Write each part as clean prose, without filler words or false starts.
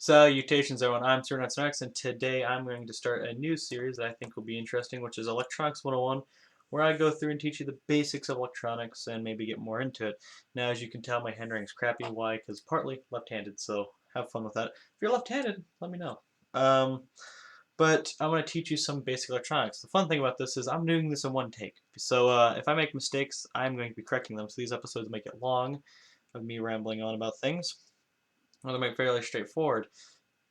Salutations everyone, I'm SirNutsNext, and today I'm going to start a new series that I think will be interesting, which is Electronics 101, where I go through and teach you the basics of electronics and maybe get more into it. Now, as you can tell, my handwriting's crappy. Why? Because partly left-handed, so have fun with that. If you're left-handed, let me know. But I want to teach you some basic electronics. The fun thing about this is I'm doing this in one take. So if I make mistakes, I'm going to be correcting them. So these episodes make it long of me rambling on about things. I'm going to make it fairly straightforward.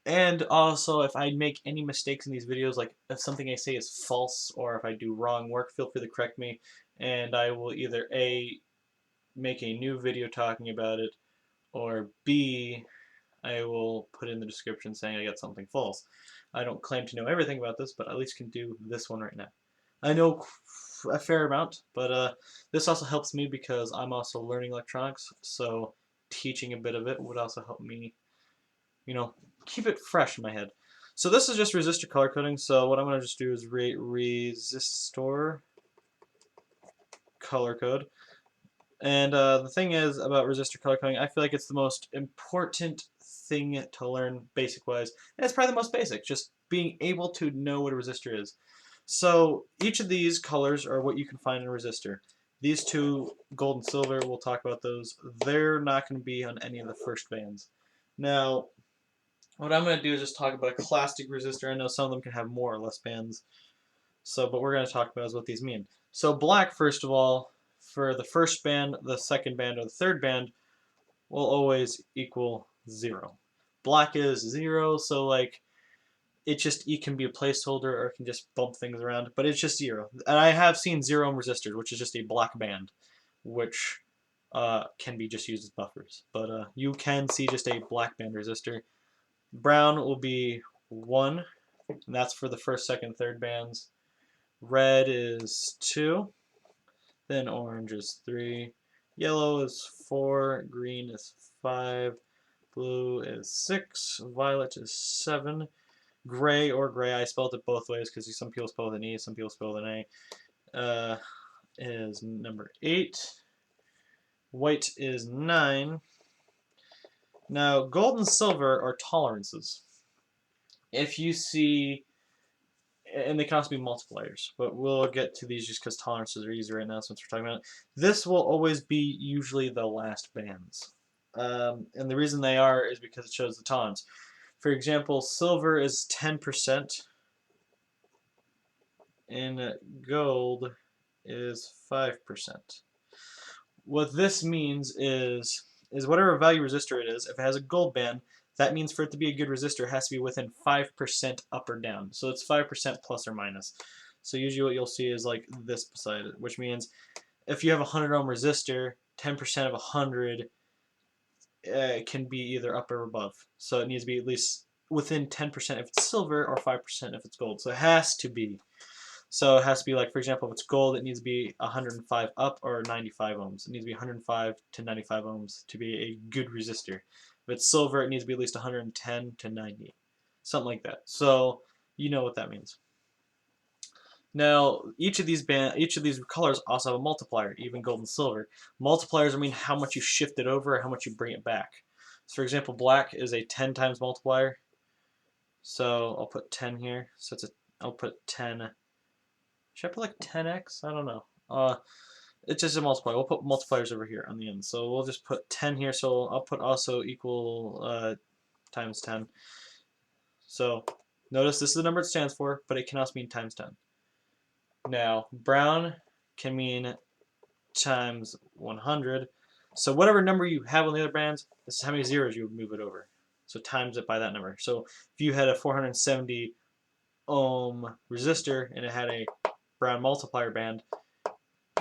And also, if I make any mistakes in these videos, like if something I say is false or if I do wrong work, feel free to correct me, and I will either A, make a new video talking about it, or B, I will put in the description saying I got something false. I don't claim to know everything about this, but at least can do this one right now. I know a fair amount, but this also helps me because I'm also learning electronics, so teaching a bit of it would also help me, keep it fresh in my head. So this is just resistor color coding. So what I'm going to just do is resistor color code. And the thing is about resistor color coding, I feel like it's the most important thing to learn basic-wise. And it's probably the most basic, just being able to know what a resistor is. So each of these colors are what you can find in a resistor. These two, gold and silver, we'll talk about those. They're not going to be on any of the first bands. Now, what I'm going to do is just talk about a classic resistor. I know some of them can have more or less bands, but we're going to talk about is what these mean. So black, first of all, for the first band, the second band, or the third band, will always equal 0. Black is 0, so like it can be a placeholder or it can just bump things around, but it's just 0. And I have seen 0 ohm resistors, which is just a black band, which can be just used as buffers. But you can see just a black band resistor. Brown will be 1, and that's for the first, second, third bands. Red is 2, then orange is 3, yellow is 4, green is 5, blue is 6, violet is 7, gray or gray, I spelled it both ways because some people spell with an E, some people spell with an A, is number 8, white is 9. Now, gold and silver are tolerances. If you see, and they can also be multipliers, but we'll get to these just because tolerances are easy right now since we're talking about it. This will always be usually the last bands. And the reason they are is because it shows the tolerance. For example, silver is 10%, and gold is 5%. What this means is whatever value resistor it is, if it has a gold band, that means for it to be a good resistor, it has to be within 5% up or down. So it's 5% plus or minus. So usually what you'll see is like this beside it, which means if you have a 100 ohm resistor, 10% of 100 can be either up or above. So it needs to be at least within 10% if it's silver or 5% if it's gold. So it has to be. So it has to be like, for example, if it's gold, it needs to be 105 up or 95 ohms. It needs to be 105 to 95 ohms to be a good resistor. If it's silver, it needs to be at least 110 to 90, something like that. So you know what that means. Now, each of these colors also have a multiplier, even gold and silver. Multipliers mean how much you shift it over or how much you bring it back. So for example, black is a 10 times multiplier. So I'll put 10 here. So I'll put 10. Should I put like 10x? I don't know. It's just a multiplier. We'll put multipliers over here on the end. So we'll just put 10 here. So I'll put also equal times 10. So notice this is the number it stands for, but it can also mean times 10. Now, brown can mean times 100. So whatever number you have on the other bands, this is how many zeros you would move it over. So times it by that number. So if you had a 470 ohm resistor and it had a brown multiplier band,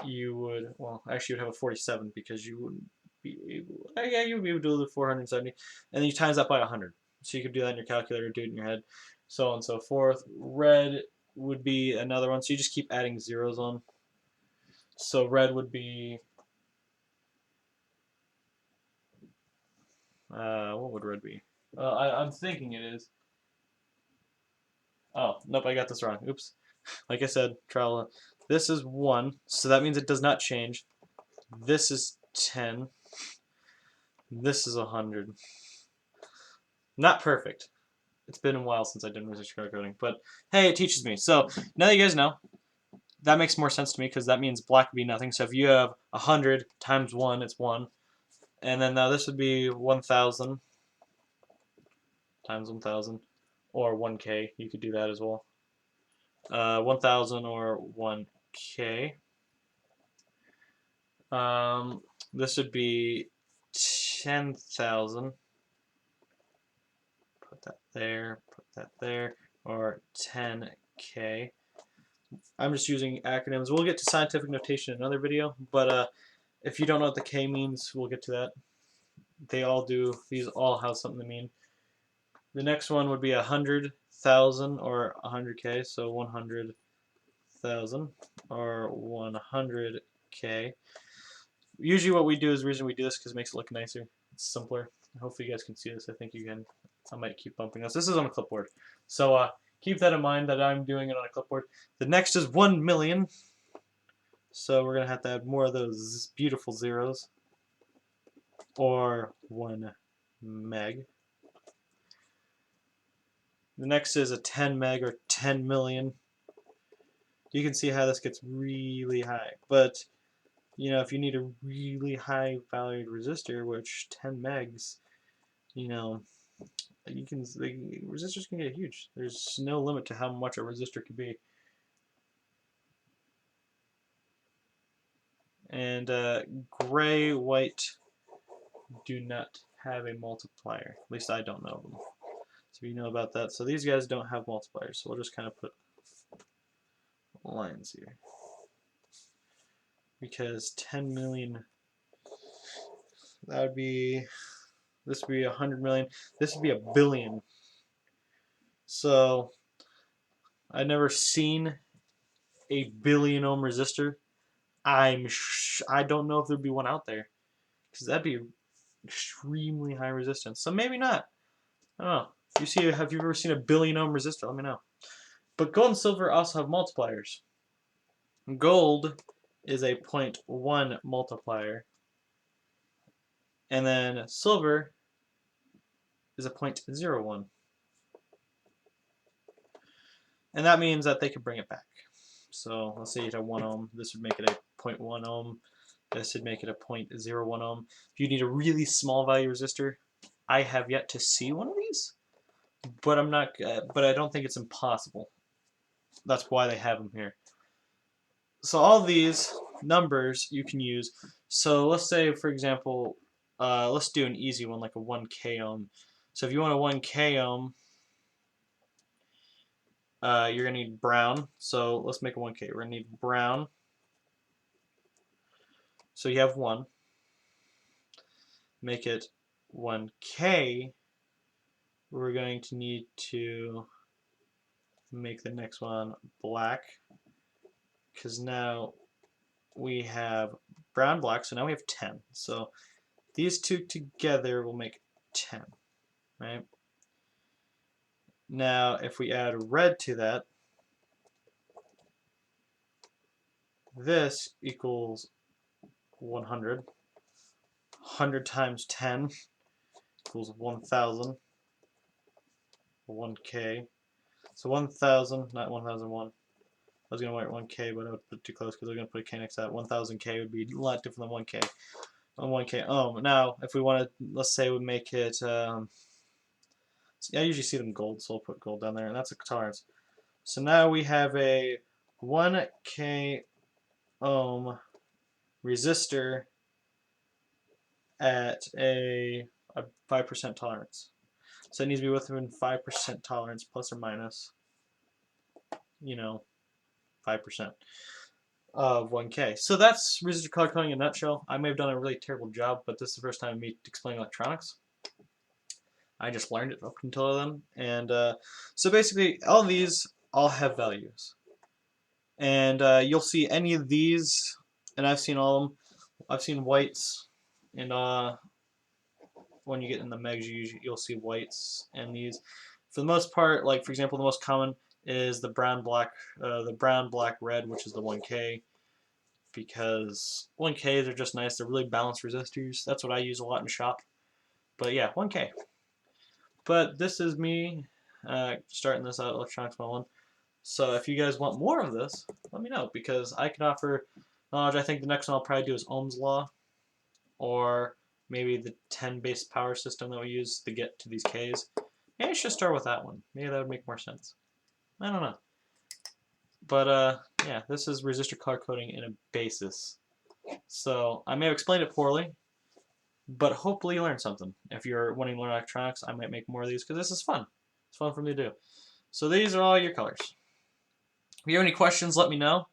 you would, well, actually you would have a 47 because you wouldn't be able, yeah, you would be able to do the 470, and then you times that by 100. So you could do that in your calculator, do it in your head, so on and so forth. Red would be another one, so you just keep adding zeros on. So red would be, what would red be? I'm thinking it is. Oh, nope, I got this wrong. Oops. Like I said, trial. This is 1, so that means it does not change. This is 10. This is 100. Not perfect. It's been a while since I did resistor color coding, but hey, it teaches me. So now that you guys know, that makes more sense to me because that means black would be nothing. So if you have 100 times 1, it's 1. And then now this would be 1,000 times 1,000, or 1K. You could do that as well. 1,000 or 1K. This would be 10,000. Put that there, or 10K. I'm just using acronyms. We'll get to scientific notation in another video, but if you don't know what the K means, we'll get to that. They all do. These all have something to mean. The next one would be 100,000 or 100K, so 100,000 or 100K. Usually what we do is the reason we do this because it makes it look nicer. It's simpler. Hopefully you guys can see this. I think you can. I might keep bumping this. This is on a clipboard. So keep that in mind that I'm doing it on a clipboard. The next is 1 million. So we're going to have to add more of those beautiful zeros. Or 1 meg. The next is a 10 meg or 10 million. You can see how this gets really high. But, you know, if you need a really high valued resistor, which 10 megs, you know, resistors can get huge. There's no limit to how much a resistor can be. And gray, white do not have a multiplier. At least I don't know them. So you know about that. So these guys don't have multipliers. So we'll just kind of put lines here. Because 10 million, that would be, this would be 100 million. This would be a billion. So I've never seen a billion ohm resistor. I don't know if there'd be one out there, because that'd be extremely high resistance. So maybe not. I don't know. Have you ever seen a billion ohm resistor? Let me know. But gold and silver also have multipliers. Gold is a 0.1 multiplier, and then silver is a 0.01. And that means that they can bring it back. So let's say you have 1 ohm. This would make it a 0.1 ohm. This would make it a 0.01 ohm. If you need a really small value resistor, I have yet to see one of these, but I don't think it's impossible. That's why they have them here. So all these numbers you can use. So let's say, for example, let's do an easy one like a 1K ohm. So if you want a 1K ohm, you're going to need brown. So let's make a 1K. We're going to need brown. So you have 1. Make it 1K. We're going to need to make the next one black, because now we have brown, black, so now we have 10. So these two together will make 10, right? Now if we add red to that, this equals 100. 100 times 10 equals 1,000. 1K. So 1,000, not 1,001. I was going to write 1K, but I would put it too close because I was going to put a K next to that. 1,000K would be a lot different than 1K. 1K ohm. Now, if we want to, let's say we make it, I usually see them gold, so I'll put gold down there, and that's a tolerance. So now we have a 1K ohm resistor at a 5% tolerance. So it needs to be within 5% tolerance, plus or minus, you know, 5% of 1K. So that's resistor color coding in a nutshell. I may have done a really terrible job, but this is the first time me explaining electronics. I just learned it up until then. And so basically, all these all have values. And you'll see any of these, and I've seen all of them. I've seen whites, and when you get in the megs, you'll see whites and these. For the most part, like for example, the most common is the brown, black, red, which is the 1K, because 1Ks are just nice. They're really balanced resistors. That's what I use a lot in shop. But yeah, 1K. But this is me starting this out Electronics 101. So if you guys want more of this, let me know, because I can offer knowledge. I think the next one I'll probably do is Ohm's Law, or maybe the 10 base power system that we use to get to these Ks. Maybe I should start with that one. Maybe that would make more sense. I don't know. But yeah, this is resistor color coding in a basis. So I may have explained it poorly, but hopefully you learned something. If you're wanting to learn electronics, I might make more of these because this is fun. It's fun for me to do. So these are all your colors. If you have any questions, let me know.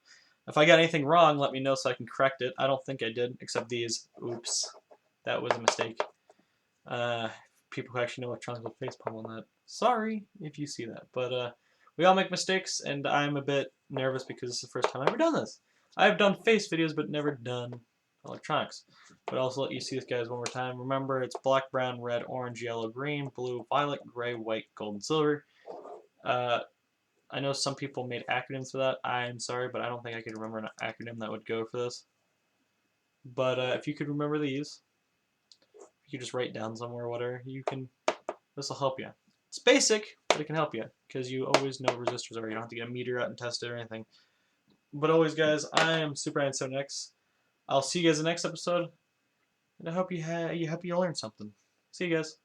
If I got anything wrong, let me know so I can correct it. I don't think I did, except these. Oops. That was a mistake. People who actually know electronics will facepalm on that. Sorry if you see that. But we all make mistakes, and I'm a bit nervous because this is the first time I've ever done this. I've done face videos, but never done electronics. But I'll also let you see this, guys, one more time. Remember, it's black, brown, red, orange, yellow, green, blue, violet, gray, white, gold, and silver. I know some people made acronyms for that. I'm sorry, but I don't think I could remember an acronym that would go for this. But if you could remember these, if you just write down somewhere or whatever, you can. This will help you. It's basic, but it can help you because you always know resistors are. You don't have to get a meter out and test it or anything. But always, guys, I am Super97X. I'll see you guys in the next episode, and I hope you learned something. See you guys.